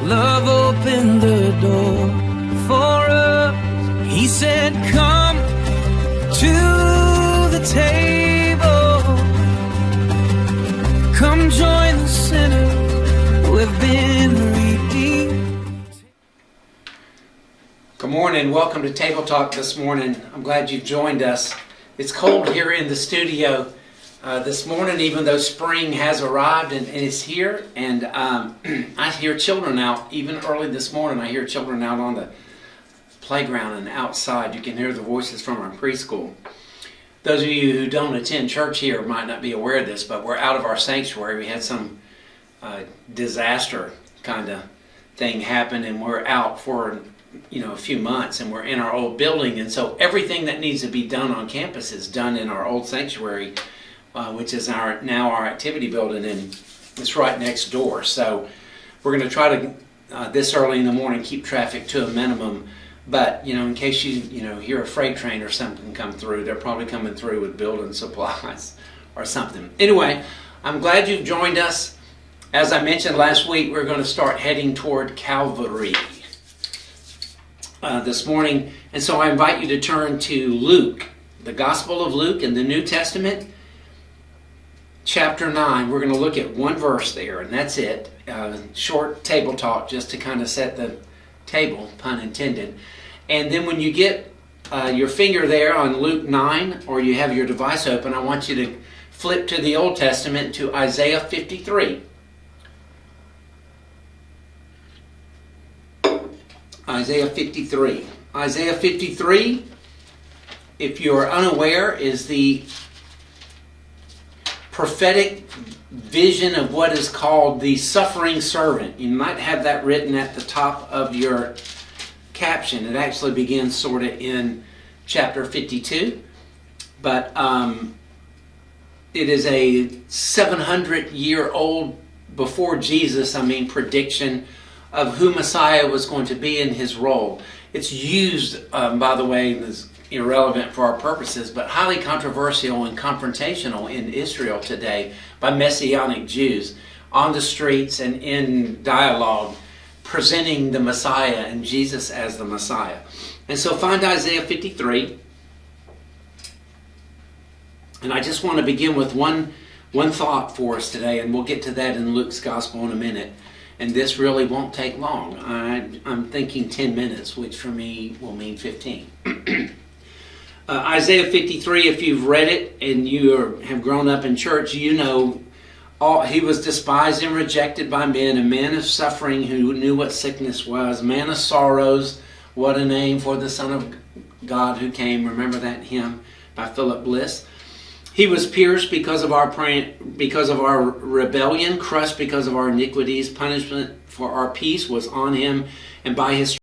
Love opened the door for us. He said, come to the table. Come join the sinners who have been redeemed. Good morning. Welcome to Table Talk this morning. I'm glad you've joined us. It's cold here in the studio this morning, even though spring has arrived and is here. And I hear children out, even early this morning, I hear children out on the playground and outside. You can hear the voices from our preschool. Those of you who don't attend church here might not be aware of this, but we're out of our sanctuary. We had some disaster kind of thing happen, and we're out for a few months, and we're in our old building, and so everything that needs to be done on campus is done in our old sanctuary, which is now our activity building, and it's right next door. So we're going to try to this early in the morning keep traffic to a minimum, but in case you hear a freight train or something come through, they're probably coming through with building supplies or something. Anyway, I'm glad you've joined us. As I mentioned last week, we're going to start heading toward Calvary this morning, and so I invite you to turn to Luke, the Gospel of Luke in the New Testament, chapter 9. We're going to look at one verse there, and that's it. Short table talk just to kind of set the table, pun intended. And then when you get your finger there on Luke 9, or you have your device open, I want you to flip to the Old Testament to Isaiah 53. Isaiah 53. Isaiah 53, if you're unaware, is the prophetic vision of what is called the suffering servant. You might have that written at the top of your caption. It actually begins sort of in chapter 52, but it is a 700-year-old before Jesus, prediction of who Messiah was going to be in his role. It's used, by the way, is irrelevant for our purposes, but highly controversial and confrontational in Israel today by Messianic Jews on the streets and in dialogue, presenting the Messiah and Jesus as the Messiah. And so find Isaiah 53. And I just want to begin with one thought for us today, and we'll get to that in Luke's Gospel in a minute. And this really won't take long. I'm thinking 10 minutes, which for me will mean 15. Isaiah 53, if you've read it and you have grown up in church, he was despised and rejected by men, a man of suffering who knew what sickness was, man of sorrows, what a name for the Son of God who came. Remember that hymn by Philip Bliss? He was pierced because of our rebellion, crushed because of our iniquities. Punishment for our peace was on him, and by his